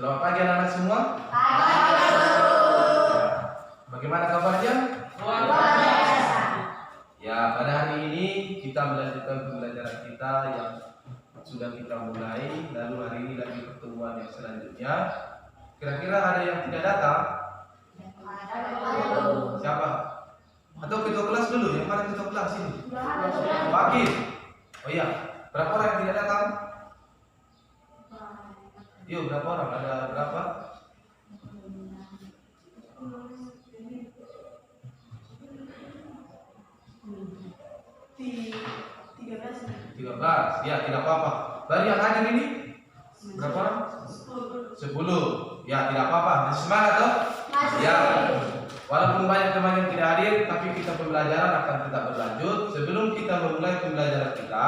Selamat pagi anak-anak semua. Pagi. Bagaimana kabarnya? Luar biasa. Ya, pada hari ini kita melanjutkan pembelajaran kita yang sudah kita mulai. Lalu hari ini lagi pertemuan yang selanjutnya. Kira-kira ada yang tidak datang? Siapa? Atau ketua kelas dulu? Yang mana ketua kelas ini? Pagi. Oh iya, berapa orang yang tidak datang? Yuk, berapa orang? Ada berapa? 13. Ya, tidak apa-apa. Dari yang hadir ini berapa orang? 10. Ya, tidak apa-apa. Masih semangat toh? Ya. Walaupun banyak teman yang tidak hadir, tapi kita pembelajaran akan tetap berlanjut. Sebelum kita memulai pembelajaran kita,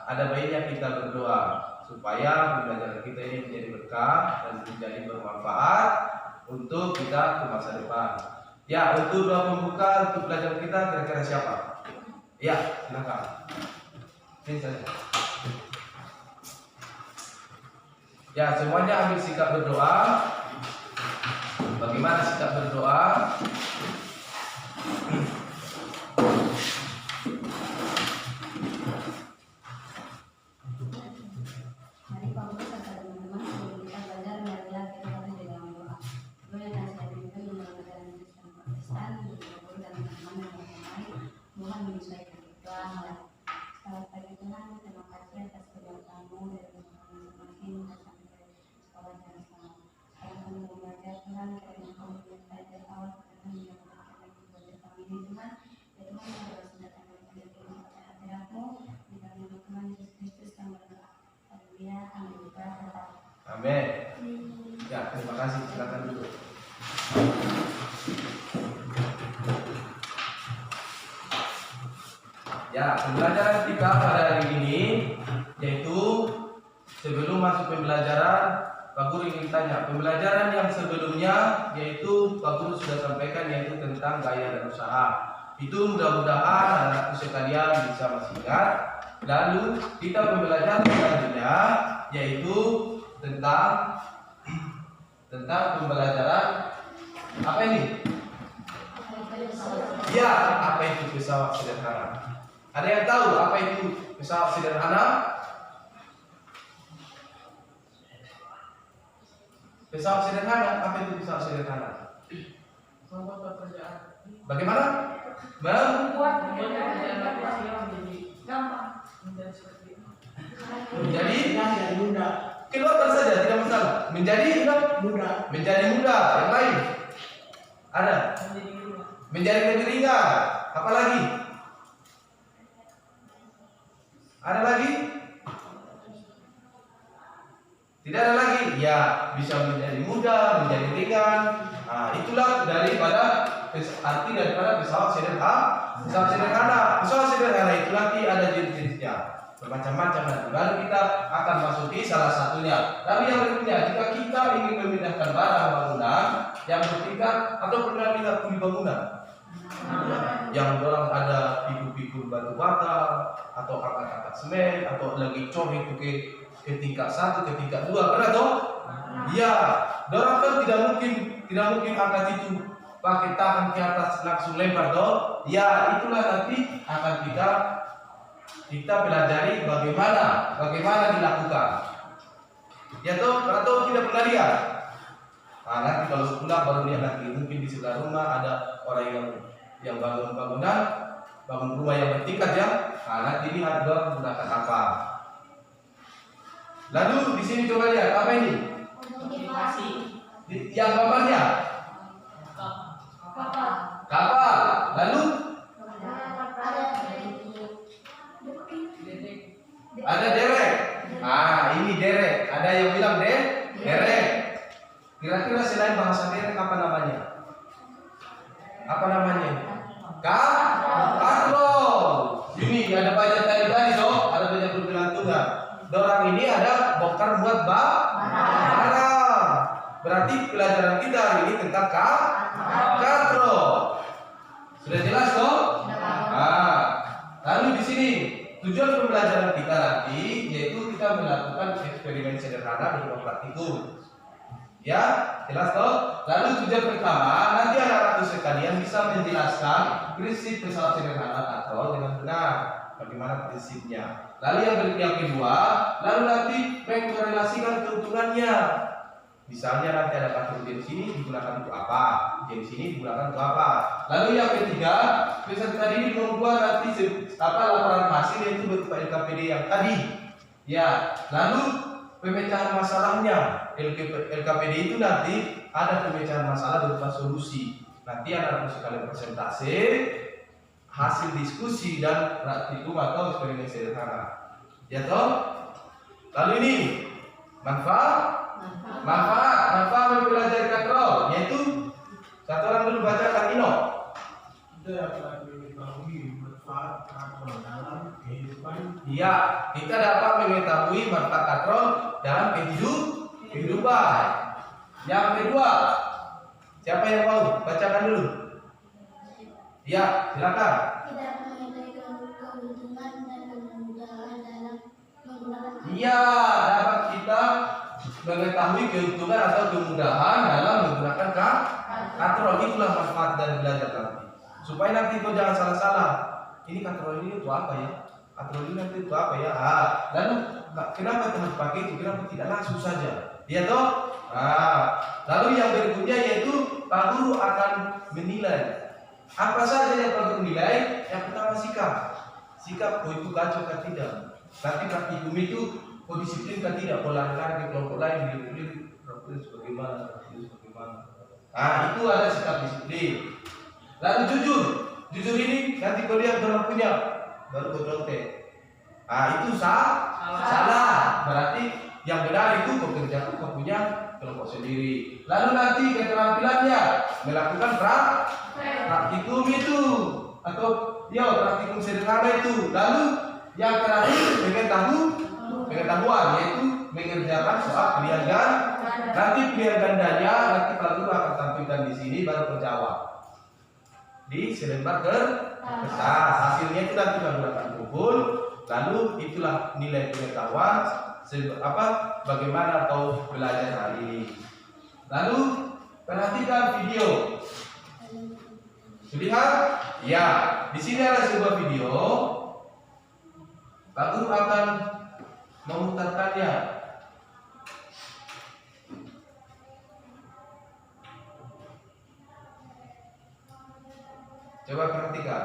ada baiknya kita berdoa supaya pembelajaran kita ini menjadi berkah dan menjadi bermanfaat untuk kita ke masa depan. Ya, untuk doa pembuka untuk pelajaran kita kira-kira siapa? Ya, silakan. Sini saja. Ya, semuanya ambil sikap berdoa. Bagaimana sikap berdoa? Mari Bapak serta teman-teman sebelum kita belajar marilah kita mulai dengan doa. Doa yang saya berikan melalui jalan Kristen Protestan berdoa dan teman-teman yang ramai Tuhan menyesuaikan kita. Selamat pagi Tuhan, terima kasih atas kedatanganmu dari teman-teman semakin sampai sekolah dan selamat. Sekarang kami mau belajar Tuhan, kiranya kau menyertai dari awal Tuhan yang memberikan belajar kami ini Tuhan. Ya Tuhan, segala senjata yang berikan kepada hadiratmu di dalam nama Tuhan Yesus Kristus yang berdoa. Haleluya, amin. Amin. Ya, terima kasih. Silakan duduk. Ya, pembelajaran kita pada hari ini yaitu sebelum masuk pembelajaran, Pak Guru ingin tanya, pembelajaran yang sebelumnya yaitu Pak Guru sudah sampaikan yaitu tentang gaya dan usaha. Itu mudah-mudahan anak-anakku sekalian bisa masih ingat. Lalu kita pembelajaran selanjutnya yaitu tentang pembelajaran apa ini? Ya, apa itu pesawat sederhana? Ada yang tahu apa itu pesawat sederhana? Pesawat sederhana, apa itu pesawat sederhana? Membuat pekerjaan. Bagaimana? Membuat pekerjaan menjadi gampang. Menjadi mudah. keluarkan saja, tidak masalah. Menjadi Mudah. menjadi mudah. Yang lain ada? Menjadi lebih ringan. Apa lagi? Ada lagi? Tidak ada lagi? Ya, bisa menjadi mudah, menjadi ringan. Nah, itulah daripada arti daripada pesawat sederhana. Pesawat sederhana. Pesawat sederhana itu nanti ada jenis-jenisnya, bermacam-macam nanti. Lalu kita akan masuki salah satunya. Lalu yang berikutnya, jika kita ingin memindahkan barang bangunan yang bertingkat atau pernah lihat kuli bangunan yang orang ada pikul-pikul batu bata atau angkat-angkat semen atau lagi cor itu ke tingkat 1 ke tingkat 2, pernah toh? Iya, orang kan tidak mungkin angkat itu pakai tangan ke atas langsung lempar toh? Ya, itulah nanti akan kita pelajari bagaimana dilakukan. Ya toh, atau tidak pernah lihat? Nah, nanti kalau pulang baru lihat lagi. Mungkin di sebelah rumah ada orang yang bangun rumah yang bertingkat ya. Nah, nanti lihat dong menggunakan apa. Lalu di sini coba lihat apa ini? Motivasi. Yang gambarnya kapal. Lalu ada derek. Ah, ini derek. Ada yang bilang derek. Kira-kira selain bahasa derek apa namanya? Apa namanya? Katrol. Ini ada banyak tadi toh, ada banyak bergelantungan. Dorang ini ada bongkar muat barang. Berarti pelajaran kita hari ini tentang katrol. Sudah jelas toh? Nah, lalu di sini tujuan pembelajaran kita nanti yaitu kita melakukan eksperimen sederhana di ruang praktikum. Ya, jelas toh? Lalu tujuan pertama, nanti anak-anakku sekalian bisa menjelaskan prinsip pesawat sederhana katrol dengan benar. Bagaimana prinsipnya? Lalu yang kedua, lalu nanti mengkorelasikan keuntungannya. Misalnya nanti ada katrol di sini digunakan untuk apa, di sini digunakan untuk apa. Lalu yang ketiga, peserta didik membuat nanti laporan hasil yaitu berupa LKPD yang tadi. Ya, lalu pemecahan masalahnya. LKPD itu nanti ada pemecahan masalah berupa solusi. Nanti anak-anak sekalian presentasi hasil diskusi dan praktikum atau eksperimen sederhana. Ya toh? Lalu ini manfaat mempelajari katrol, yaitu satu orang dulu bacakan Ino. Kita dapat mengetahui manfaat katrol dalam kehidupan. Iya, kita dapat mengetahui manfaat katrol dalam kehidupan. Yang kedua, siapa yang mau bacakan dulu? Ya, silakan. Tidak mengetahui keuntungan dan kemudahan dalam menggunakan Iya, dapat kita mengetahui keuntungan atau kemudahan dalam menggunakan katrol. Itulah manfaat dari belajar nanti. Supaya nanti kau jangan salah-salah. Ini katrol ini untuk apa ya? Katrol ini nanti untuk apa ya? Lalu kenapa teman pakai itu? Kenapa tidak langsung saja? Iya toh? Lalu yang berikutnya yaitu Pak Guru akan menilai apa saja yang Pak Guru nilai. Yang pertama sikap, itu kacau atau tidak. Nanti praktikum itu disiplin kan tidak, lari ke kelompok lain, dilirik bagaimana. Itu ada sikap disiplin. Lalu jujur ini nanti kau lihat dalam punya baru kau contek. Itu salah. Berarti yang benar itu kau punya kelompok sendiri. Lalu nanti keterampilannya melakukan praktikum itu atau praktikum sederhana itu. Lalu yang terakhir pengetahuan yaitu mengerjakan soal pilihan ganda. Nanti pilihan gandanya nanti Pak Guru akan tampilkan di sini baru terjawab di selembar kertas. Hasilnya itu nanti Pak Guru akan kumpul. Lalu itulah nilai pengetahuan bagaimana kau belajar hari ini. Lalu perhatikan video. Lihat, ya di sini ada sebuah video. Pak Guru akan memutarkannya. Coba perhatikan.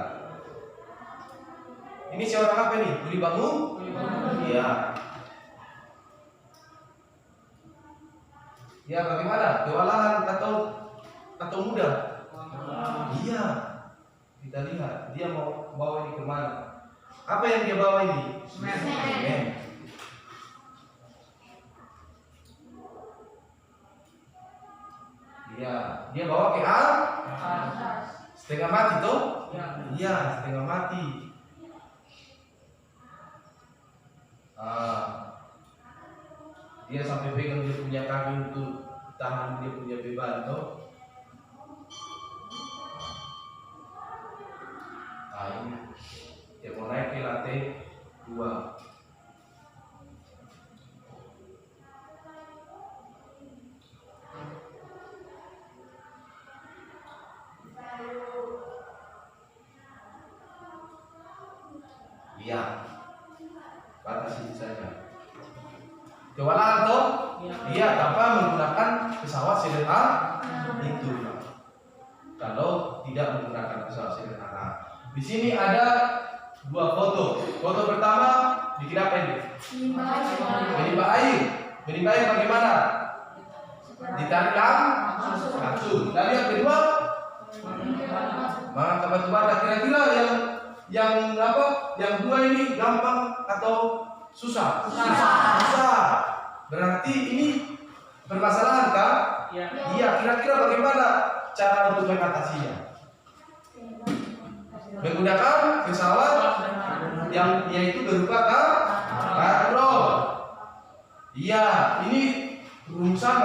Ini seorang apa nih? Kuli bangun? Iya. Ya bagaimana? Kewalahan atau mudah? Iya. Kita lihat dia mau bawa ini kemana? Apa yang dia bawa ini? Semen. Iya, dia bawa ke setengah mati toh? Iya, setengah mati. Dia sampai pegang dia punya kaki untuk tahan dia punya beban toh? Ini dia mau naik ke lantai 2. Iya, batasi saja. Kewalahan toh? Iya, tanpa menggunakan pesawat sederhana itu. Kalau tidak menggunakan pesawat sederhana. Di sini ada 2 foto. Foto pertama bikin apa ini? Menimba air. Menimba air bagaimana? Ditarik langsung. Lalu yang kedua, mengangkat batu bata. Kira-kira yang apa? Yang 2 ini gampang atau susah? Susah. Berarti ini permasalahan kan? Iya. Kira-kira bagaimana cara untuk mengatasinya? Menggunakan pesawat yang yaitu berupa katrol. Iya, ini rumusan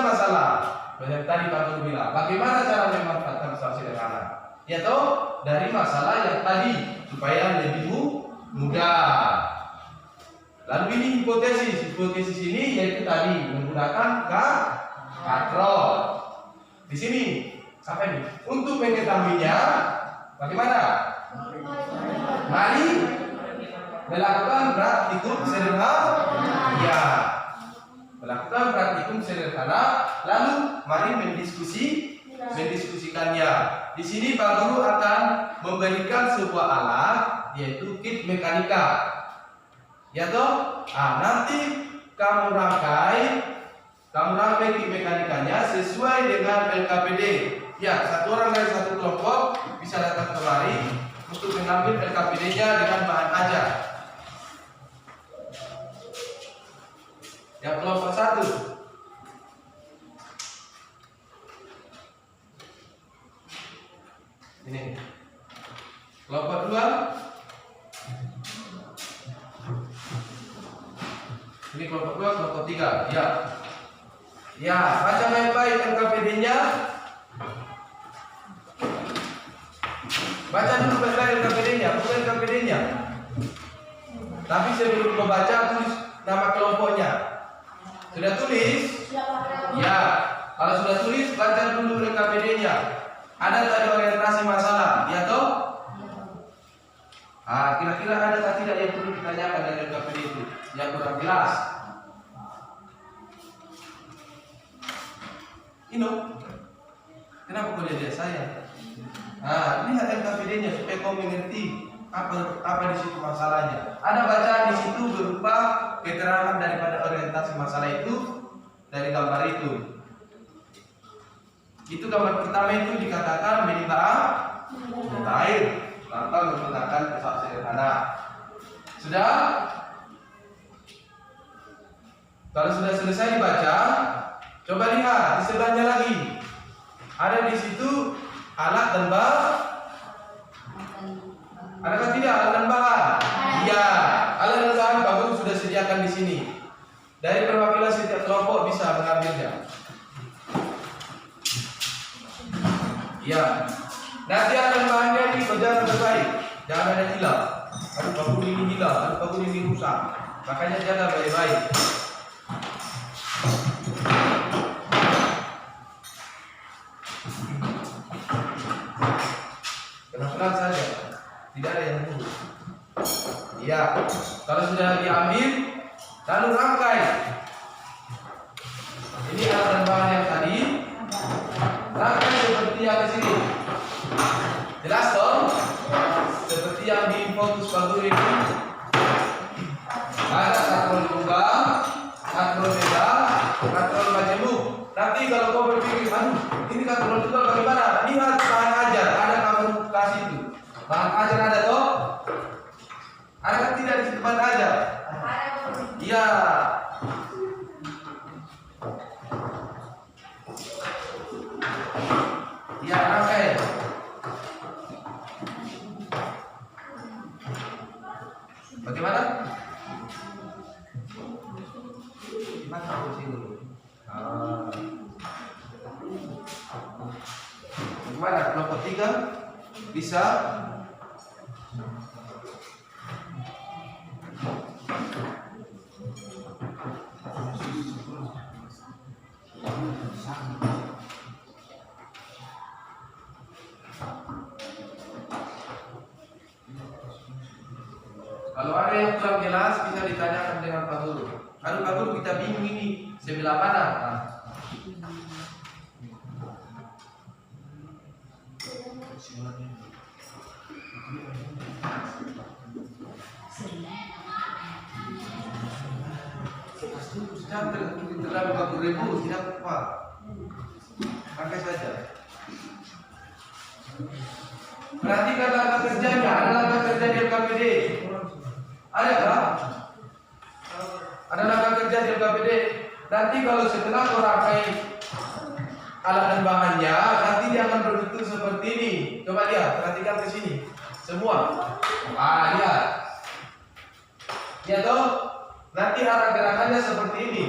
masalah. Banyak tadi Pak Guru bilang, bagaimana cara memanfaatkan pesawat sederhana? Ya toh, dari masalah yang tadi supaya lebih mudah. Lalu ini hipotesis. Hipotesis ini yaitu tadi menggunakan katrol. Di sini apa ini? Untuk mengetahuinya bagaimana? Mari melakukan praktikum sederhana. Ya, melakukan praktikum sederhana. Lalu mari mendiskusikannya. Di sini Pak Guru akan memberikan sebuah alat yaitu kit mekanika. Ya toh? Nanti kamu rangkai kit mekanikanya sesuai dengan LKPD. Ya, satu orang dari satu kelompok bisa datang kemari untuk mengambil LKPD-nya dengan bahan ajar. Yang kelompok 1. Ini. Kelompok 2. Ini kelompok 2, kelompok 3. Ya. Ya, baca baik-baik LKPD-nya. Baca dulu baik-baik LKPD-nya, bukan LKPD-nya. Tapi sebelum membaca tulis nama kelompoknya. Sudah tulis? Ya. Kalau sudah tulis, baca dulu LKPD-nya. Ada tadi orientasi masalah, ya toh? Kira-kira ada atau tidak yang perlu ditanyakan dari LKPD itu yang kurang jelas? Kenapa kau lihat saya? Lihat LKPD-nya supaya kau mengerti apa di situ masalahnya. Ada bacaan di situ berupa keterangan daripada orientasi masalah itu dari gambar itu. Itu gambar pertama itu dikatakan menimba air tanpa menggunakan pesawat sederhana. Sudah? Kalau sudah selesai dibaca, coba lihat di sebelahnya lagi. Ada di situ alat dan bahan. Adakah tidak alat dan bahan? Iya, alat dan bahan Pak Guru sudah sediakan di sini. Dari perwakilan setiap kelompok bisa mengambilnya. Ya, nanti akan bahannya ini berjalan terbaik. Jangan ada hilang. Aduh, Pak Guru ini hilang. Aduh, Pak Guru ini rusak. Makanya jaga baik-baik. Pelan-pelan saja. Tidak ada yang buruk. Ya, kalau sudah diambil, lalu rangkai. Ini alat dan bahan yang tadi. Rangkai seperti yang di sini. Jelas toh? Seperti yang di fokus Pak Guru ini. Ada katrol tunggal, katrol beda, katrol majemuk. Nanti kalau kau berpikir, ini katrol tunggal bagaimana? Lihat bahan ajar, ada kamu kasih itu. Bahan ajar ada toh? Ada tidak di situ bahan ajar? Iya. Ya, rangkai. Bagaimana? Gimana kursi dulu? Bagaimana? Kelompok 3 bisa? Kalau ada yang kurang jelas bisa ditanyakan dengan Pak Guru. Aduh Pak Guru kita bingung ini sebelah mana? Jangan terlalu Pak Guru tidak apa. Pakai saja. Perhatikan langkah kerjanya, ada langkah kerja di LKPD. Ada tak? Ada langkah kerja di LKPD. Nanti kalau setelah merangkai alat dan bahannya, nanti dia akan berbentuk seperti ini. Coba lihat, perhatikan ke sini. Semua. Lihat. Ya toh? Nanti arah gerakannya seperti ini.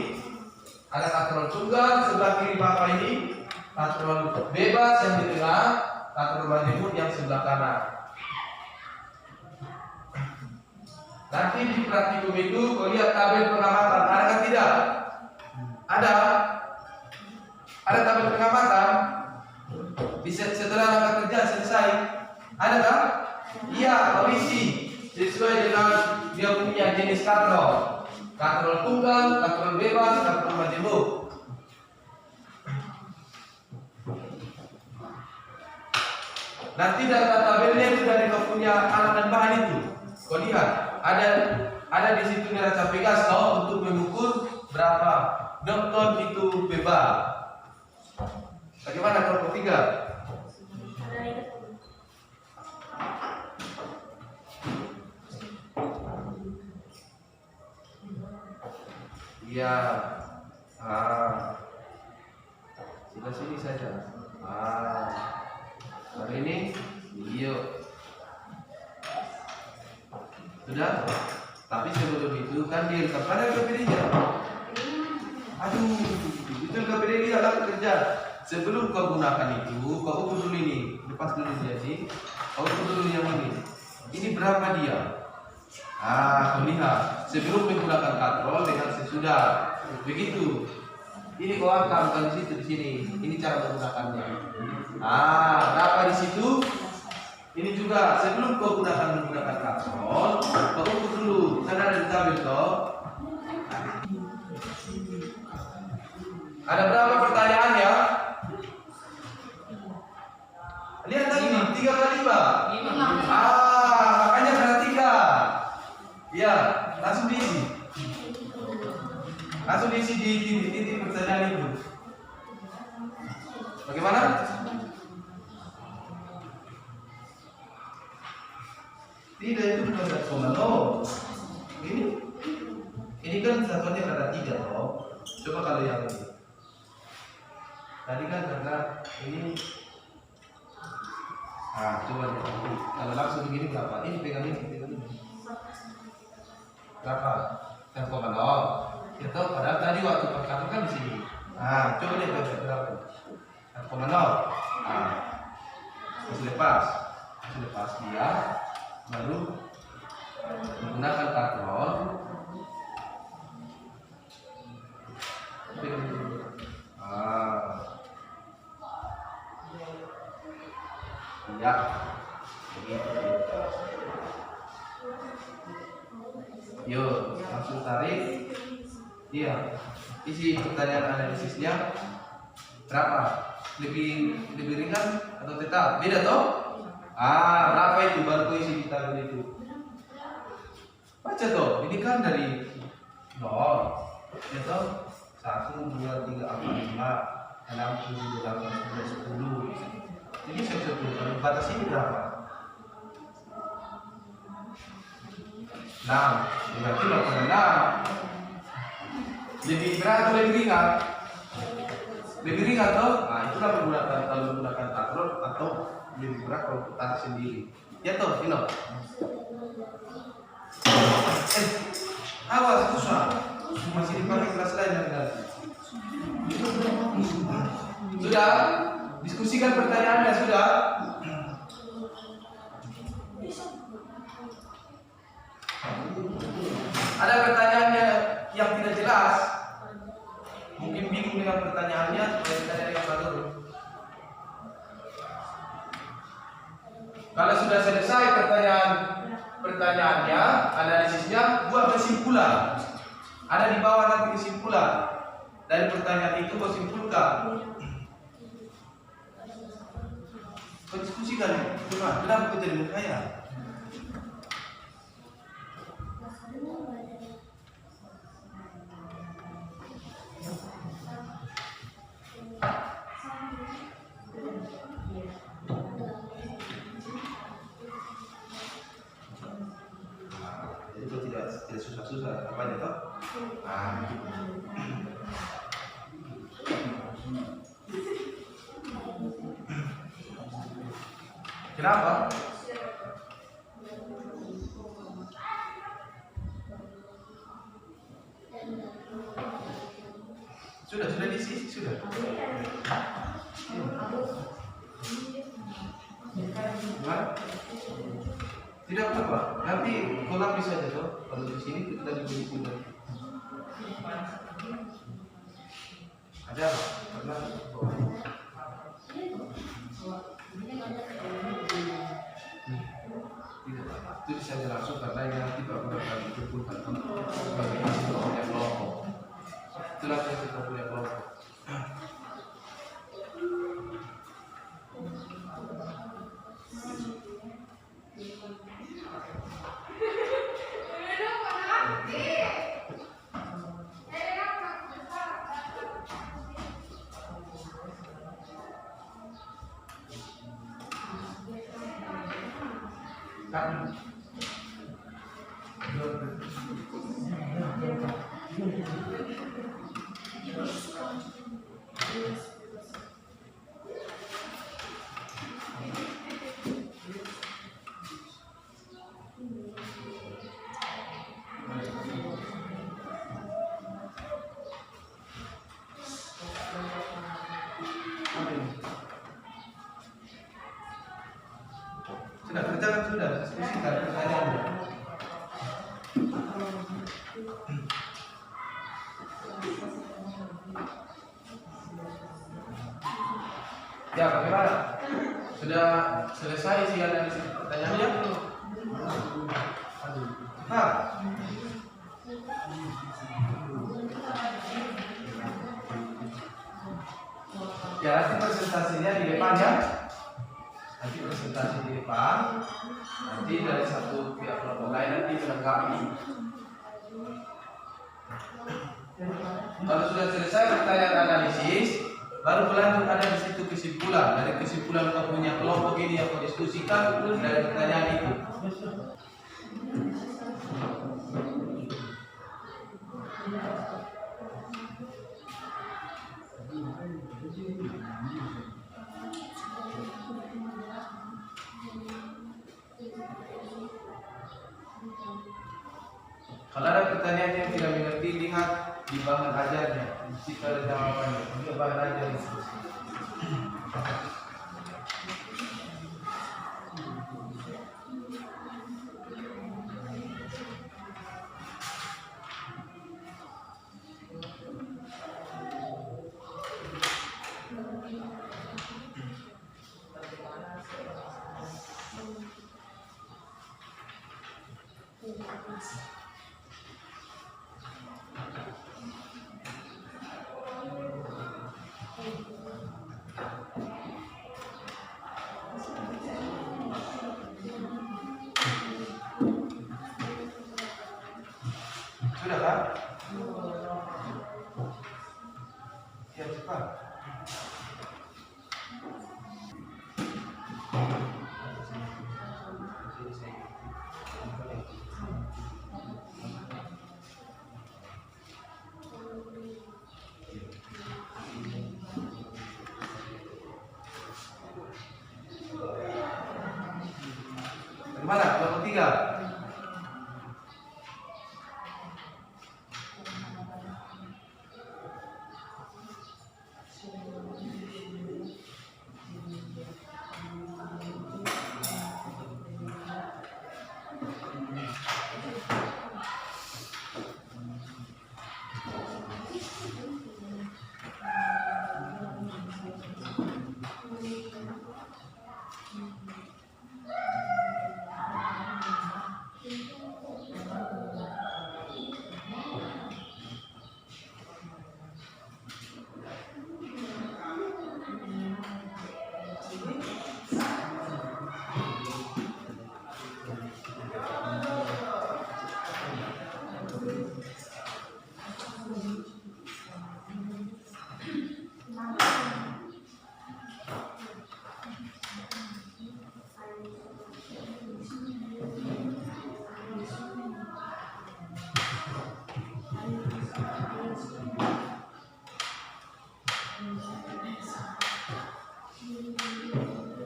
Ada katrol tunggal sebelah kiri Bapak ini, katrol bebas yang di tengah, katrol majemuk yang sebelah kanan. Nanti di praktikum itu kau lihat tabel pengamatan, ada kan tidak? Ada. Ada tabel pengamatan. Setelah angkat kerja selesai, ada kan? Iya, kau isi sesuai dengan dia punya jenis katrol. Katrol tunggal, katrol bebas, katrol majemuk. Nanti data tabelnya itu dari kau punya alat dan bahan itu. Kau lihat, ada di situ neraca pegas toh untuk mengukur berapa dokton itu bebas. Bagaimana kalau ketiga? Iya. Sebelah sini saja. Hari ini, yuk. Sudah? Tapi sebelum itu kan dia mana KPD-nya? Aduh, itu KPD dia lah kerja. Sebelum kau gunakan itu, kau ukur dulu ini. Lepas dulu dia sih. Kau ukur dulu yang ini. Ini berapa dia? Kau lihat. Sebelum menggunakan katrol dengan sesudah. Begitu. Ini kau angkat di situ di sini. Ini cara menggunakannya. Berapa di situ? Ini juga sebelum kau menggunakan katrol, kau ukur dulu. Sana ada di tabel toh. Ada berapa pertanyaannya? Lihat tadi 3 kali Pak. Makanya perhatikan. Ya, langsung diisi. Langsung diisi di titik pertanyaan itu. Bagaimana? Tidak, itu bukan satu. Ini kan satuannya ada 3 toh. Coba kalau yang ini. Tadi kan karena ini. Coba lihat. Kalau langsung begini berapa? Ini pegang ini. Berapa? 1,0. Ya tahu padahal tadi waktu perkara kan di sini. Coba lihat berapa? 1,0. Masih lepas dia baru menggunakan katrol. Ya, begitu. Yuk, langsung tarik. Iya, isi pertanyaan analisisnya berapa? Lebih ringan atau tetap? Beda toh? Berapa itu baru isi di tabel itu? Baca toh, ini kan dari 0. Ya toh? 1, 2, 3, 4, 5, 6, 7, 8, 9, 10. Jadi saya batas ini berapa? 6. Berarti 6. Lebih berat atau lebih ringan? Lebih ringan toh? Itulah menggunakan katrol atau lebih berat kalau kita sendiri. Ya toh, ini. Awas susah. Masih dipakai kelas lain nanti. Sudah? Diskusikan pertanyaannya sudah? Ada pertanyaannya yang tidak jelas? Mungkin bingung dengan pertanyaannya, pertanyaan yang baru. Kalau sudah selesai pertanyaannya, analisisnya, buat kesimpulan. Ada di bawah nanti kesimpulan. Dari pertanyaan itu kau simpulkan. Kau diskusikan, kenapa kau jadi berkaya? Itu tidak susah-susah, apa aja toh? Kenapa? Sudah diisi, sudah. Gimana? Tidak apa-apa. Nanti kau lapis saja toh. Kalau di sini kita diberi kuda. Ada apa? Karena tidak. Itu saja langsung karena ini nanti baru akan dikumpulkan sebagai hasil punya kelompok. Itulah yang kita punya kelompok. Kan sudah kerjakan sudah, diskusikan pertanyaannya. Ya, bagaimana? Sudah selesai sih analisis pertanyaannya? Nah, ya nanti presentasinya di depan ya. Nanti presentasi di depan. Nanti dari satu pihak kelompok lain nanti melengkapi. Kalau sudah selesai pertanyaan analisis, baru berlanjut ada di situ kesimpulan. Dari kesimpulan kau punya kelompok ini yang kau diskusikan dari pertanyaan itu. Kalau ada pertanyaan yang tidak mengerti, lihat di bahan ajarnya. Di situ ada jawabannya. Untuk bahan ajar itu. Sudah kan? Ya cepat. Bagaimana? Kelompok 3. Ini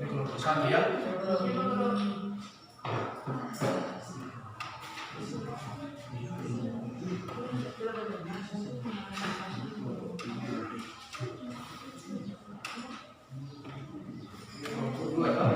kelompok 1 ya. Kelompok 2 kan?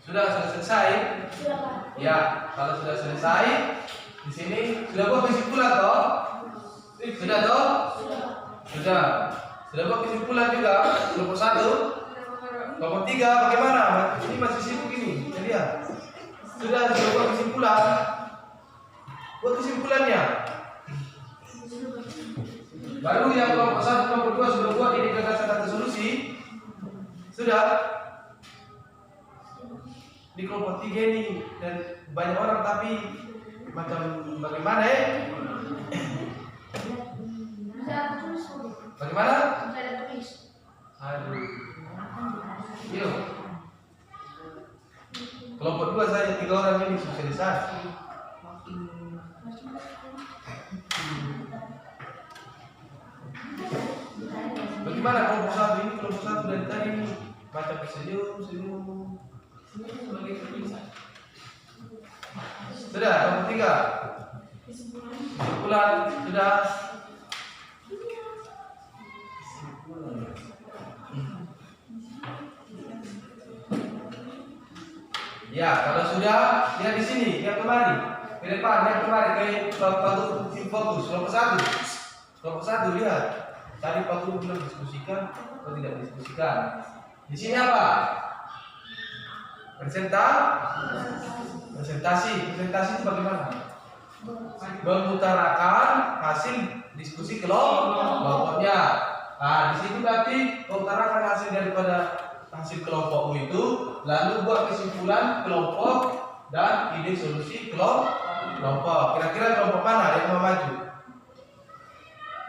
Sudah selesai? Ya, kalau sudah selesai, di sini sudah buat kesimpulan toh? Sudah toh? Sudah. Sudah buat kesimpulan juga. Kelompok 1, kelompok 3 bagaimana? Ini masih sibuk ini. Lihat. Sudah buat kesimpulan. Buat kesimpulannya. Baru yang kelompok 1, kelompok 2 sudah buat ini gagasan atau solusi. Sudah. Di kelompok 3 ini dan banyak orang tapi macam bagaimana Bagaimana? Aduh. Yuk. Kelompok 2 saja 3 orang ini sosialisasi. Bagaimana kelompok 1 ini? Kelompok 1 dari tadi ini macam senyum. Sudah, kelompok 3. Kesimpulan sudah. Ya, kalau sudah, lihat di sini, lihat kemari, ke depan, lihat kemari, ke Pak tim fokus, kelompok 1. Kelompok 1 lihat. Tadi Pak Guru belum diskusikan atau tidak diskusikan. Di sini apa? Presentasi itu bagaimana? Mengutarakan hasil diskusi kelompoknya. Nah, di situ berarti mengutarakan hasil daripada hasil kelompokmu itu, lalu buat kesimpulan kelompok dan ide solusi kelompok. Kira-kira kelompok mana yang mau maju?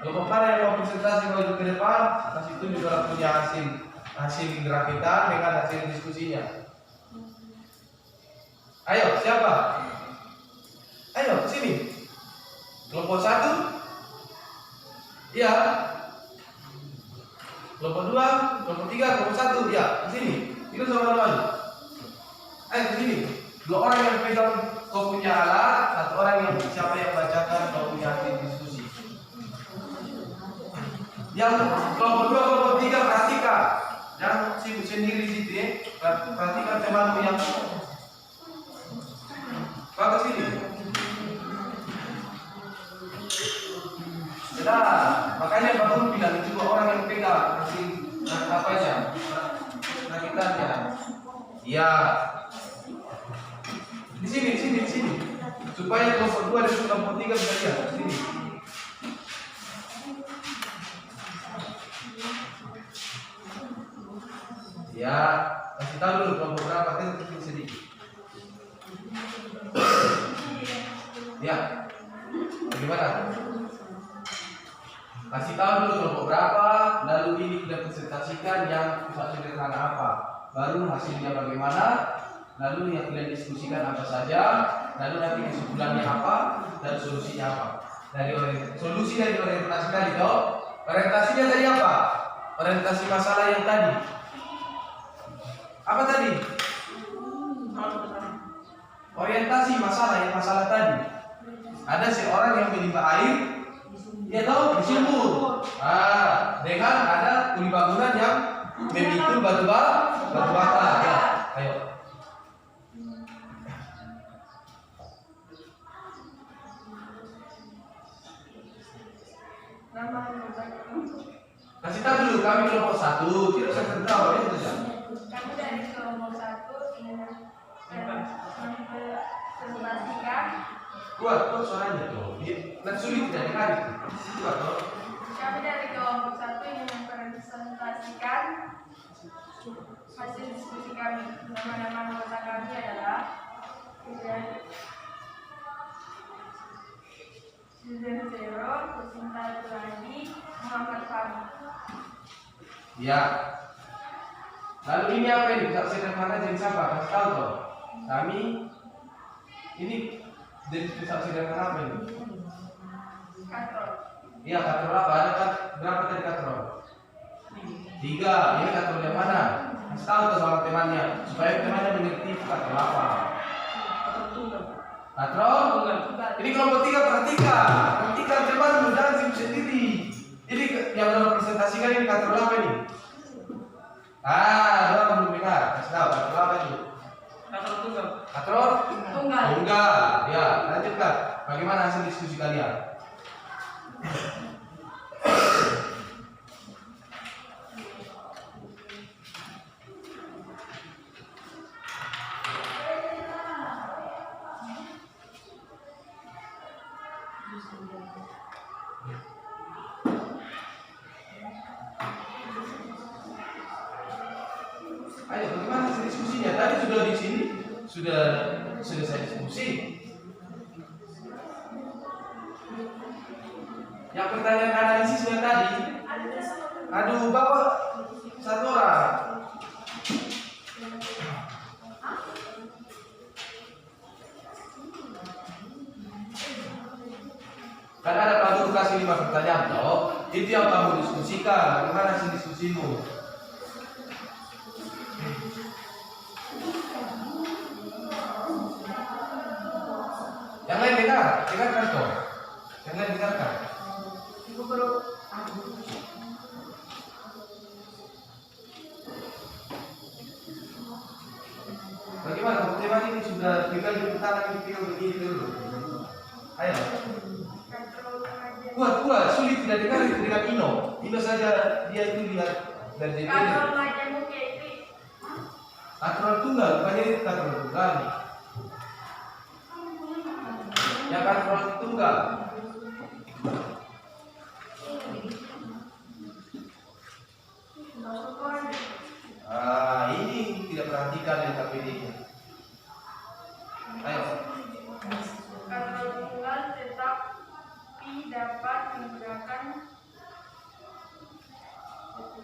Kelompok mana yang mau presentasi maju ke depan? Pas itu juga punya hasil gerakitan dengan hasil diskusinya. Ayo, siapa? Ayo, ke sini. Kelompok 1? Iya. Kelompok 2, kelompok 3, kelompok 1. Ya, ke sini. Itu sama-sama. Ayo, ke sini. 2 orang yang pegang kau punya alat, 1 orang yang siapa yang bacakan kau punya hasil diskusi. Yang kelompok 2, kelompok 3 perhatikan. Jangan sibuk sendiri situ ya. Perhatikan temanmu yang Pak ke sini. Nah, makanya Pak Guru bilang itu 2 orang yang pegang hasil apanya, rakitannya. Ya. Di sini. Supaya kelompok 2 dan kelompok 3 bisa lihat. Di sini. Ya, kasih tahu dulu kelompok berapa kan kecil sedikit. Ya, bagaimana? Kasih tahu dulu kelompok berapa, lalu ini kita presentasikan yang pusat sederhana apa, baru hasilnya bagaimana, lalu yang kalian diskusikan apa saja, lalu nanti kesimpulannya apa dan solusinya apa. Solusi dari orientasi tadi, toh? Orientasinya tadi apa? Orientasi masalah yang tadi. Apa tadi? Orientasi masalah tadi. Ada seorang yang menimba air, dia tahu disumur. Dengan ada kuli bangunan yang memikul batu bata. Ya, ayo. Kasih tahu dulu kami kelompok 1, tidak usah tahu ya saja. Kami dari kelompok 1 ingin mempresentasikan. Kuat suaranya tuh. Dan sulit tidak dikali. Kuat toh. Kami dari kelompok 1 ingin mempresentasikan hasil diskusi kami. Nama-nama anggota kami adalah Susan Zero, Kusinta Tuladi, Muhammad Ya. Lalu ini apa ini? Bisa sederhana jadi siapa? Kasih tahu toh. Kami ini jadi bisa sederhana apa ini? Katrol. Iya, katrol apa? Ada kan berapa tadi katrol? 3. Ini katrol yang mana? Kasih tahu tuh sama temannya supaya temannya mengerti katrol apa. Katrol? Ini kelompok 3 perhatikan teman jangan sibuk sendiri. Ini yang merepresentasikan ini katrol apa ini? Orang belum dengar. Kasih tahu katrol apa itu? Katrol tunggal. Ya, lanjutkan. Bagaimana hasil diskusi kalian? Ayo, bagaimana hasil diskusinya? Tadi sudah di sini sudah selesai diskusi. Yang pertanyaan analisis sudah tadi. Aduh, Bapak satu orang. Kan ada Pak Guru kasih 5 pertanyaan toh. Itu yang kamu diskusikan. Bagaimana hasil diskusimu? Yang lain dengarkan toh. Yang lain dengarkan. Bagaimana? Tema ini sudah tinggal di tangan begini dulu. Ayo. Kuat, sulit tidak dengar itu dengan Ino. Ino saja dia itu lihat dan jadi. Katrol majemuk itu. Katrol tunggal, bukannya itu katrol tunggal. Yang katrol tunggal. Ini tidak perhatikan yang KPD-nya. Ayo. Katrol tunggal tetapi dapat menggunakan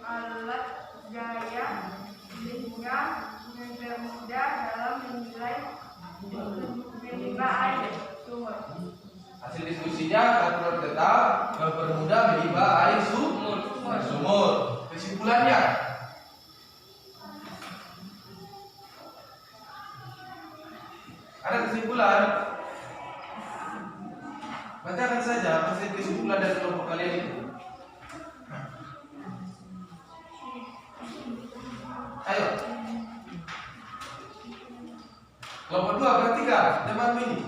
alat gaya sehingga mempermudah dalam menimba air sumur. Hasil diskusinya katrol tetap mempermudah menimba air sumur. Kesimpulannya, ada kesimpulan. Bacakan saja hasil kesimpulan dari kelompok kalian itu. Ayo. Kelompok 2 perhatikan teman ini.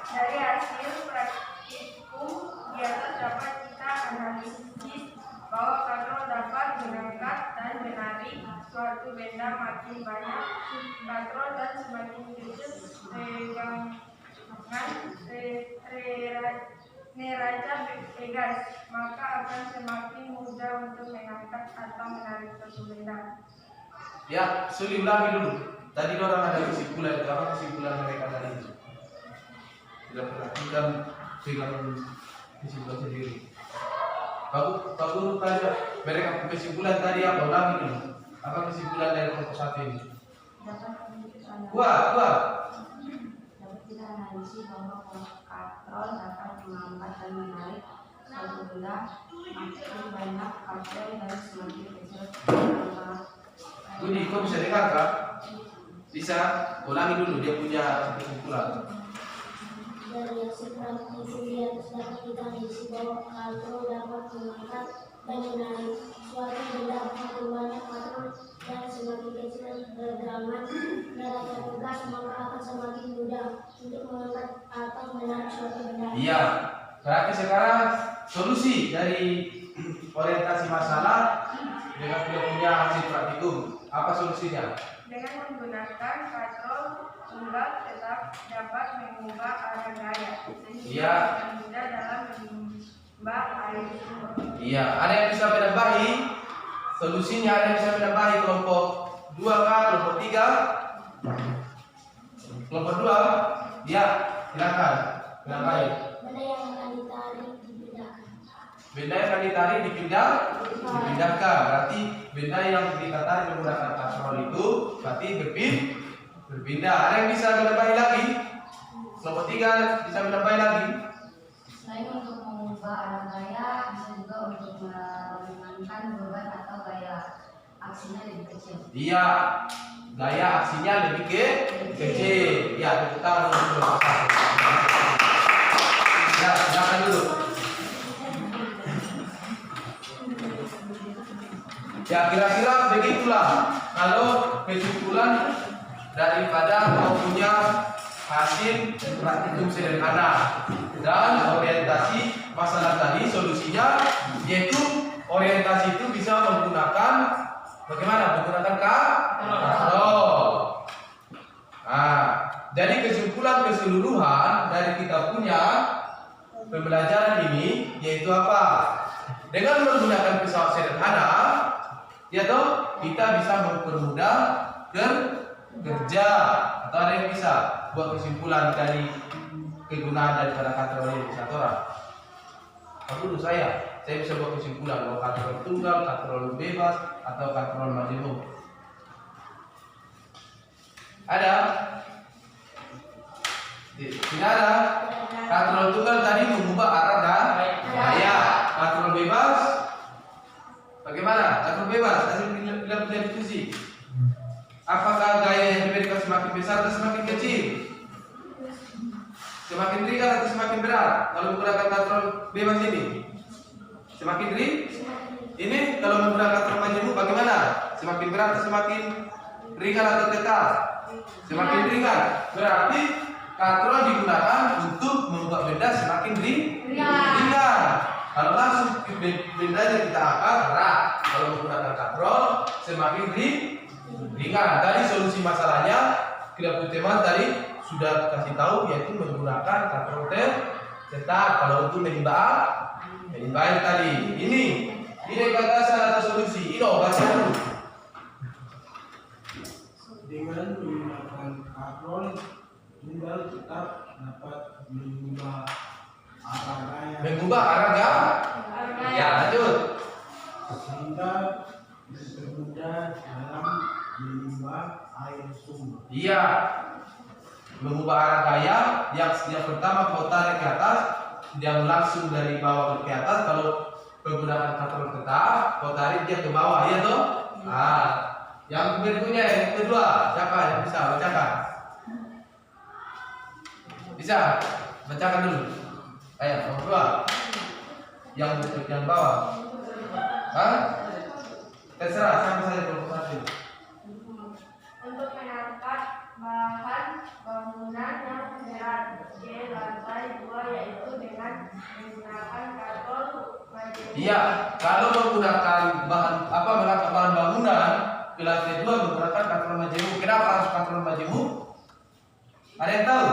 Dari hasil praktikum di atas dapat kita analisis bahwa katrol dapat mengangkat dan menarik suatu benda makin banyak katrol dan semakin kecil neraca bebas, maka akan semakin mudah untuk mengangkat atau menarik suatu benda. Ya, sulit ulangi dulu. Tadi orang ada kesimpulan, apa kesimpulan mereka tadi itu? Tidak perhatikan dengan kesimpulan sendiri. Pak Guru tanya mereka kesimpulan tadi apa? Ulangi dulu. Apa kesimpulan dari kelompok 1 ini? Kuat. Dapat kita analisis bahwa katrol dapat mengangkat dan menarik suatu benda makin banyak katrol dan semakin kecil. Budi, kau bisa dengar kan? Bisa ulangi dulu dia punya kesimpulan. Dari hasil praktikum di atas dapat kita analisis bahwa katrol dapat mengangkat dan menarik suatu benda makin banyak katrol dan semakin kecil bergerangan neraca tugas, maka akan semakin mudah untuk mengangkat atau menarik suatu benda. Iya. Berarti sekarang solusi dari orientasi masalah dengan punya hasil praktikum. Apa solusinya? Dengan menggunakan katrol tunggal tetap dapat mengubah arah gaya sehingga mudah dalam menimba air sumur. Iya, ada yang bisa menambahi solusinya, ada yang bisa menambahi kelompok 2 kah, kelompok 3? Kelompok 2, ya, Silakan. Silakan. Benda yang akan ditarik dipindahkan. Benda yang akan ditarik dipindahkan. Berarti benda yang kita tarik menggunakan katrol itu berarti berpindah. Ada yang bisa menambahi lagi? Kelompok 3 bisa menambahi lagi? Selain untuk mengubah arah gaya, bisa juga untuk meringankan beban atau gaya aksinya lebih kecil. Iya, gaya aksinya lebih kecil. Ya, tepuk tangan dulu. Ya, silakan dulu. Ya, kira-kira begitulah kalau kesimpulan daripada mempunyai hasil praktikum sederhana dan orientasi masalah tadi. Solusinya yaitu orientasi itu bisa menggunakan bagaimana? Menggunakan katrol. Nah, jadi kesimpulan keseluruhan dari kita punya pembelajaran ini yaitu apa? Dengan menggunakan pesawat sederhana, ya toh, kita bisa mempermudah kerja. Atau ada yang bisa buat kesimpulan dari kegunaan daripada katrol ini, satu orang. Dulu saya bisa buat kesimpulan bahwa katrol tunggal, katrol bebas, atau katrol majemuk. Ada? Tidak ada. Katrol tunggal tadi mengubah arah gaya. Katrol bebas bagaimana? Katrol bebas hasil bila diskusi. Apakah gaya yang diberikan semakin besar atau semakin kecil? Semakin ringan atau semakin berat? Kalau menggunakan katrol bebas ini, semakin ringan. Ini kalau menggunakan katrol majemuk bagaimana? Semakin berat atau semakin ringan atau tetap? Semakin ringan. Berarti katrol digunakan untuk membuat benda semakin ringan. Kalau langsung benda yang kita angkat berat. Kalau menggunakan katrol semakin ringan. Tadi solusi masalahnya kita teman tadi sudah kasih tahu, yaitu menggunakan katrol tetap. Kalau untuk menimba tadi ini gagasan atau solusi. Baca dulu. Dengan menggunakan katrol tunggal tetap dapat mengubah arah gaya. Mengubah arah gaya. Ya, lanjut. Sehingga dipermudah dalam menimba air sumber. Iya. Mengubah arah gaya yang pertama kau tarik ke atas, yang langsung dari bawah ke atas. Kalau menggunakan katrol tetap, kau tarik dia ke bawah, ya toh? Nah, yang berikutnya yang kedua, siapa yang bisa bacakan? Bisa? Bacakan dulu. Ayo, yang kedua. Yang bawah. Hah? Terserah, siapa saja kelompok satu. Untuk mengangkat bahan bangunan yang berat ke lantai 2 yaitu dengan menggunakan katrol majemuk. Iya, kalau menggunakan mengangkat bahan bangunan ke lantai 2 menggunakan katrol majemuk. Kenapa harus katrol majemuk? Ada yang tahu?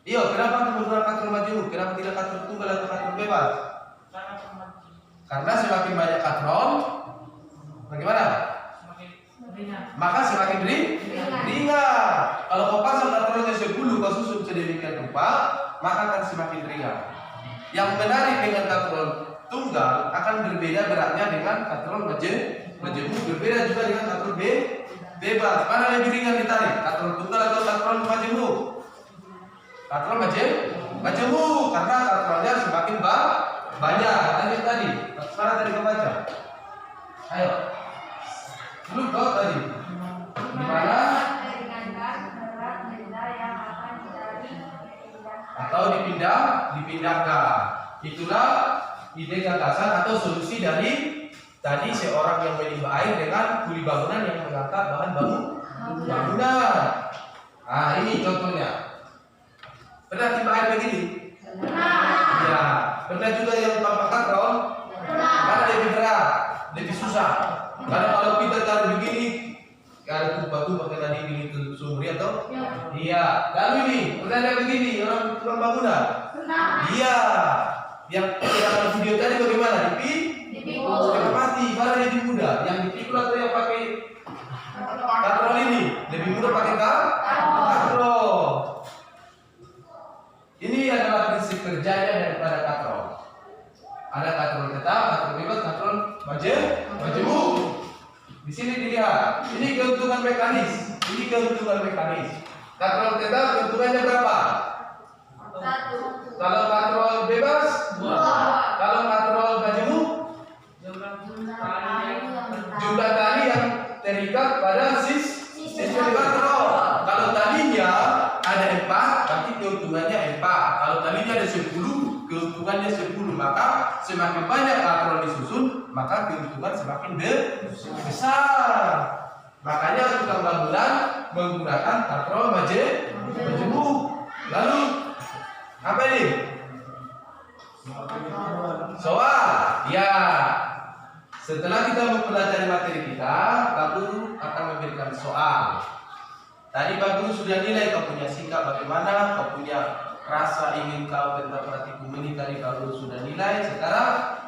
Iya, kenapa harus menggunakan katrol majemuk? Kenapa tidak katrol tunggal atau katrol bebas? Karena semakin banyak katrol, bagaimana? Maka semakin ringan. Kalau kau pasang katrolnya 10, kau susun sedemikian rupa, maka akan semakin ringan. Yang menarik dengan katrol tunggal akan berbeda beratnya dengan katrol majemuk, berbeda juga dengan katrol bebas. Mana lebih ringan ditarik? Katrol tunggal atau katrol majemuk? Katrol majemuk, karena katrolnya semakin banyak. Lanjut tadi. Mana tadi kau baca? Ayo. Dulu kau tadi. Gimana? Meringankan berat benda yang akan ditarik Atau dipindahkan. Itulah ide gagasan atau solusi dari tadi seorang yang menimba air dengan kuli bangunan yang mengangkat bahan bangunan. Nah, ini contohnya. Pernah timba air begini? Ya. Pernah juga yang tanpa katrol? Mana lebih berat, lebih susah. Karena kalau kita taruh begini, kalau tumpah pakai tadi begini ke sumur atau? Iya. Lalu ini, pernah ada begini orang tukang bangunan? Iya. Yang video tadi bagaimana? Dipikul. Setengah mati, mana lebih mudah? Yang dipikul atau yang pakai katrol ini? Lebih mudah pakai katrol. keuntungan mekanis. Katrol tetap keuntungannya berapa? 1. Kalau katrol bebas? 2. Kalau katrol majemuk? Jumlah tali yang terikat pada sistem katrol. Kalau talinya ada 4, berarti keuntungannya 4. Kalau talinya ada 10, keuntungannya 10. Maka semakin banyak katrol disusun, maka keuntungan semakin besar. Makanya tukang bangunan menggunakan katrol majemuk. Lalu apa ini? Soal. Ya. Setelah kita mempelajari materi kita, Pak Guru akan memberikan soal. Tadi Pak Guru sudah nilai kau punya sikap bagaimana, kau punya rasa ingin kau tentang praktikum ini tadi Pak Guru sudah nilai. Sekarang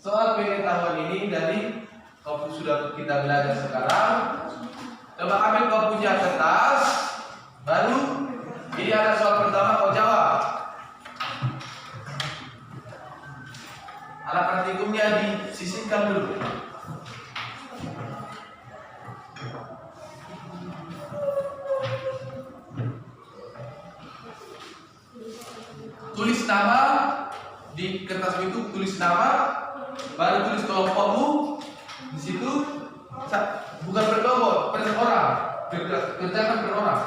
soal pengetahuan ini dari kau sudah kita belajar sekarang. Coba ambil kau punya kertas, baru ini ada soal pertama kau jawab. Alat praktikumnya disisihkan dulu. Tulis nama di kertas itu, tulis nama, baru tulis kelompokmu di situ. Bukan per kelompok, per orang. Kerjakan per orang,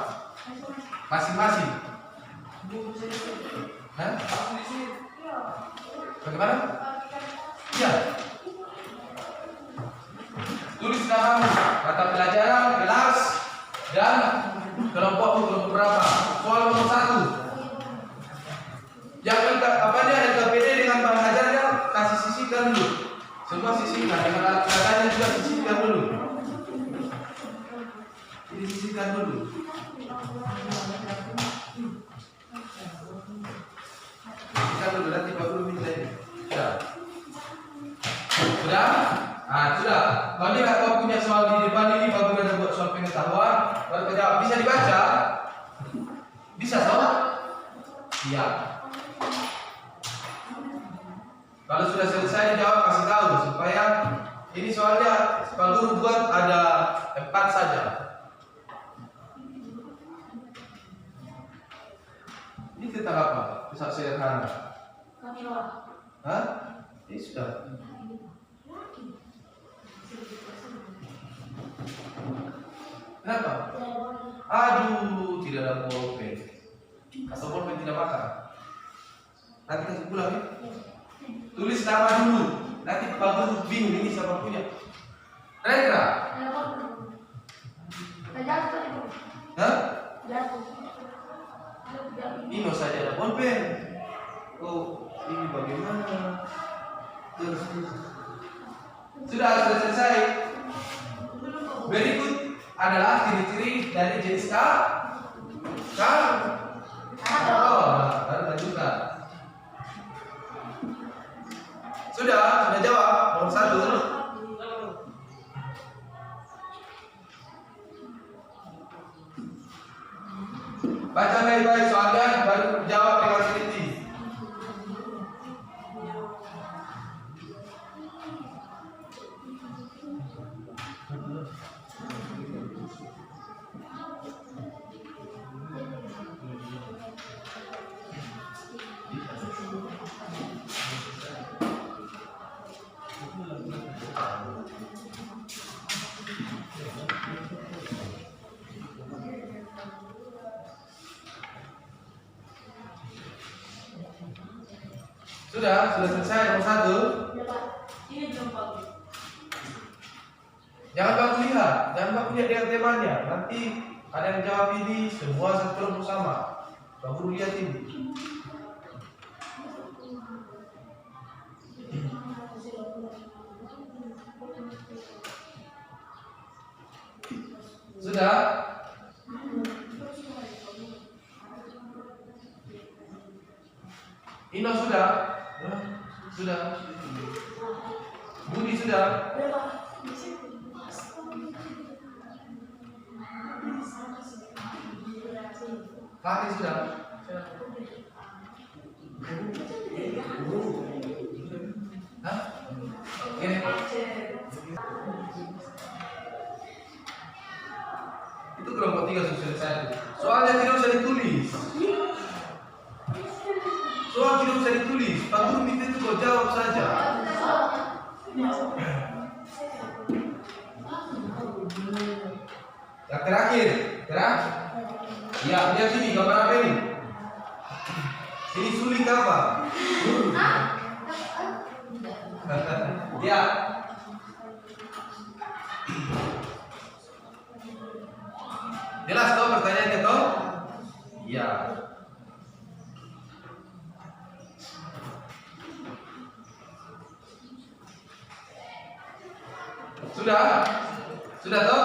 masing-masing. Hah? Bagaimana? Ya. Tulis namamu, mata pelajaran, kelas, dan kelompokmu kelompok berapa. Soal nomor 1. Yang LKPD dengan bahan ajarnya kasih sisihkan dulu. Semua sisihkan, dengan alat pelajarannya juga sisihkan dulu. Ini sisihkan dulu. Sisihkan dulu, nanti Pak Guru minta ini. Sudah? Ah, sudah. Kalau dia kau punya soal di depan ini, Pak Guru ada buat soal pengetahuan, baru kau jawab. Bisa dibaca? Bisa, soal? Iya. Kalau sudah selesai dijawab, kasih tahu supaya ini soalnya Pak Guru buat ada 4 saja. Ini tentang apa? Kisah sederhana. Hah? Ini sudah. Kenapa? Aduh, tidak ada pulpen. Atau pulpen tidak makan. Nanti kasih pulang ya. Tulis nama dulu. Nanti Pak Guru bingung ini siapa punya. Reka. Hah? Ini saja ada pulpen. Oh, ini bagaimana? Terus. Sudah selesai. Berikut adalah ciri-ciri dari jenis katrol. Baru lanjutkan. Sudah jawab nomor 1. Baca baik-baik soalnya, baru jawab dengan teliti. Sudah selesai nomor 1. Jangan baku lihat, dengan temanya. Nanti ada yang jawab ini semua satu kelompok sama. Baru lihat ini. Sudah? Ino sudah? Sudah. Budi sudah? Fahri sudah? Hah? Gini. Itu kelompok kelompok 3 sudah selesai. Soalnya tidak usah ditulis. Soal tidak usah ditulis. Pak Guru minta itu kau jawab saja. Yang terakhir, ya, lihat sini gambar apa ini? Ini suling apa? Ya. Jelas toh pertanyaannya toh? Ya. Sudah? Sudah toh?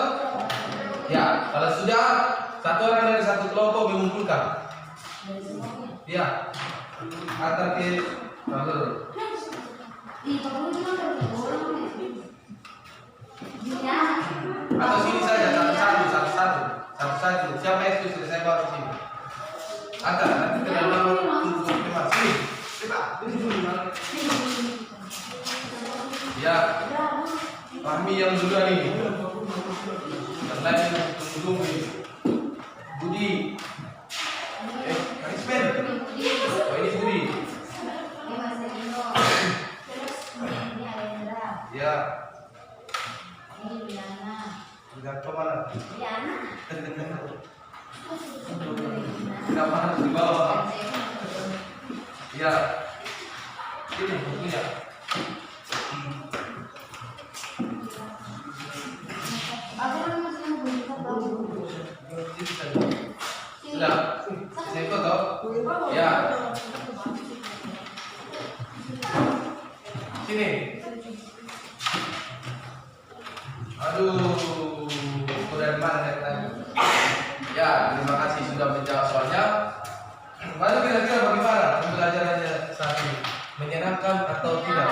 Ya, kalau sudah, satu orang dari satu kelompok mengumpulkan. Ya, antar ke Bagus. Atau sini saja satu-satu. Siapa yang itu sudah saya bawa ke sini? Antar, nanti ke dalam tunggu teman sini. Ya, Fahmi yang duluan ini. Yang lain tunggu ini. Budi. Karismen. Oh, ini Budi. Ya. Sudah ke mana? Kenapa harus dibawa? Ya. Ini bukunya. Sudah. Saya ikut toh? Ya. Sini. Aduh, dari mana saya tanya? Ya, terima kasih sudah menjawab soalnya. Lalu kira-kira bagaimana pembelajarannya saat ini? Menyenangkan atau tidak?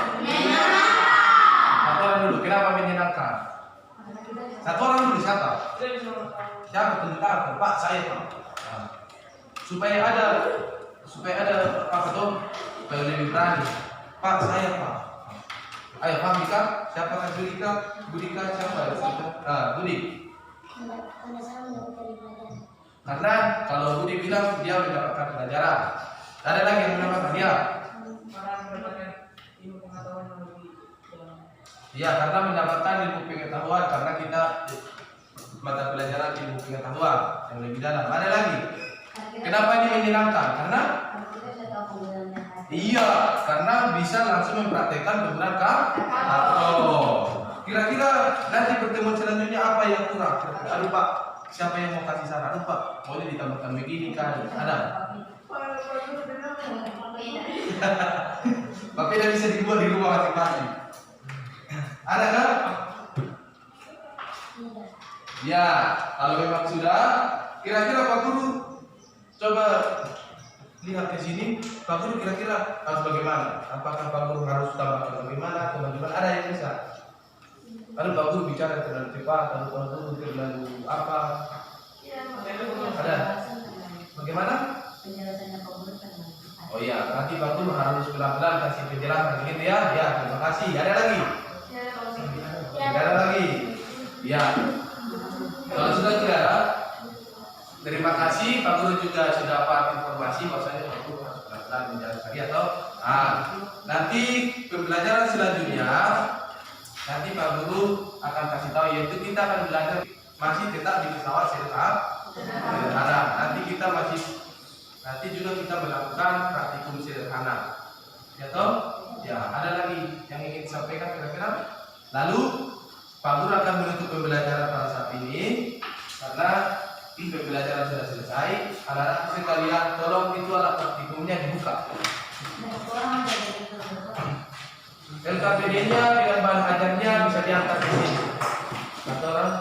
Satu orang dulu, kenapa menyenangkan? Satu orang dulu siapa? Siapa tentang Pak saya Pak? Nah, supaya ada apa tuh? Supaya lebih berani. Pak saya Pak. Ayo Pak Bika, siapa kan Budika siapa? Budi. Karena saya mendapatkan pelajaran. Karena kalau Budi bilang dia mendapatkan pelajaran. Ada lagi yang mendapatkan dia? Orang mendapatkan ilmu pengetahuan yang lebih dalam. Iya, karena mendapatkan ilmu pengetahuan karena kita mata pelajaran ilmu pengetahuan yang lebih dalam. Ada lagi? Kenapa ini menyenangkan? Karena iya, karena bisa langsung mempraktekkan penggunaan katro. Kira-kira nanti pertemuan selanjutnya apa yang kurang? Aduh Pak, siapa yang mau kasih saran? Aduh Pak, boleh ditambahkan begini kan? Ada? Tapi tidak bisa dibuat di rumah masing-masing. Ada kan? Ya, kalau memang sudah, kira-kira Pak Guru coba lihat ke sini, Pak Guru kira-kira harus bagaimana? Apakah Pak Guru harus tambahkan bagaimana? Teman-teman ada yang bisa? Lalu Pak Guru bicara terlalu cepat, lalu Pak Guru terlalu apa? Ada? Bagaimana? Oh iya, nanti Pak Guru harus pelan-pelan kasih penjelasan gitu ya. Ya, terima kasih. Ada lagi? Tidak ada lagi? Ya. Kalau sudah tidak ada, terima kasih. Pak Guru juga sudah dapat informasi bahwasanya Pak Guru harus pelan-pelan menjelaskan atau nanti pembelajaran selanjutnya nanti Pak Guru akan kasih tahu, yaitu kita akan belajar masih tetap di pesawat sederhana. Nanti juga kita melakukan praktikum sederhana. Ya toh? Ya, ada lagi yang ingin disampaikan kira-kira? Lalu Pak Guru akan menutup pembelajaran pada saat ini karena pembelajaran sudah selesai. Anak-anak sekalian, tolong itu alat praktikumnya dibuka. LKPD-nya dengan bahan ajarnya bisa diangkat di sini. Satu orang.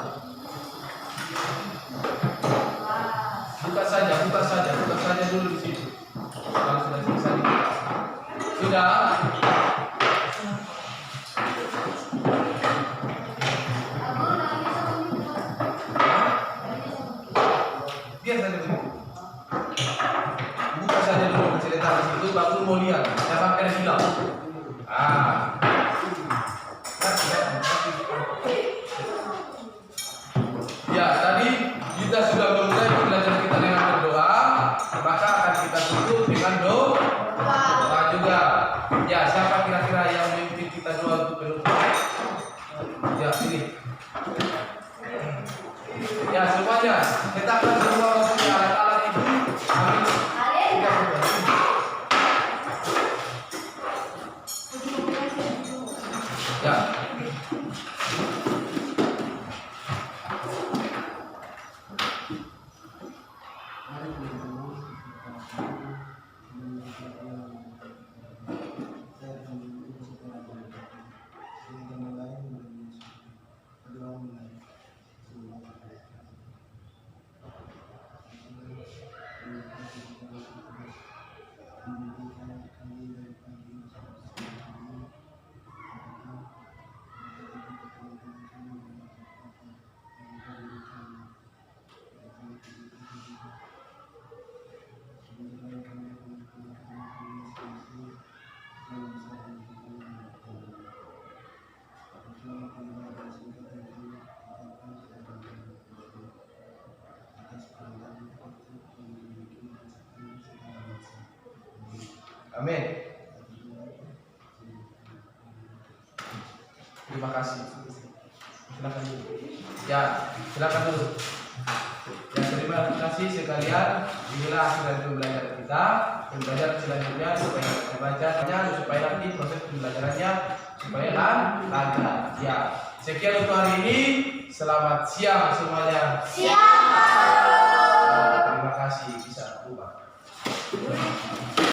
Buka saja dulu di situ. Kalau sudah selesai dibuka. Sudah. Biar saja begitu. Buka saja dulu cerita di situ, baru mau lihat. Saya sampai hilang. Ya, tadi kita sudah Amin. Terima kasih. Silakan dulu. Ya, silakan dulu. Ya, terima kasih sekalian. Inilah hasil dari pembelajaran kita. Pembelajaran selanjutnya supaya kita bacanya, supaya nanti proses pembelajarannya supaya lancar. Ya, sekian untuk hari ini. Selamat siang semuanya. Siap. Terima kasih. Bisa buka.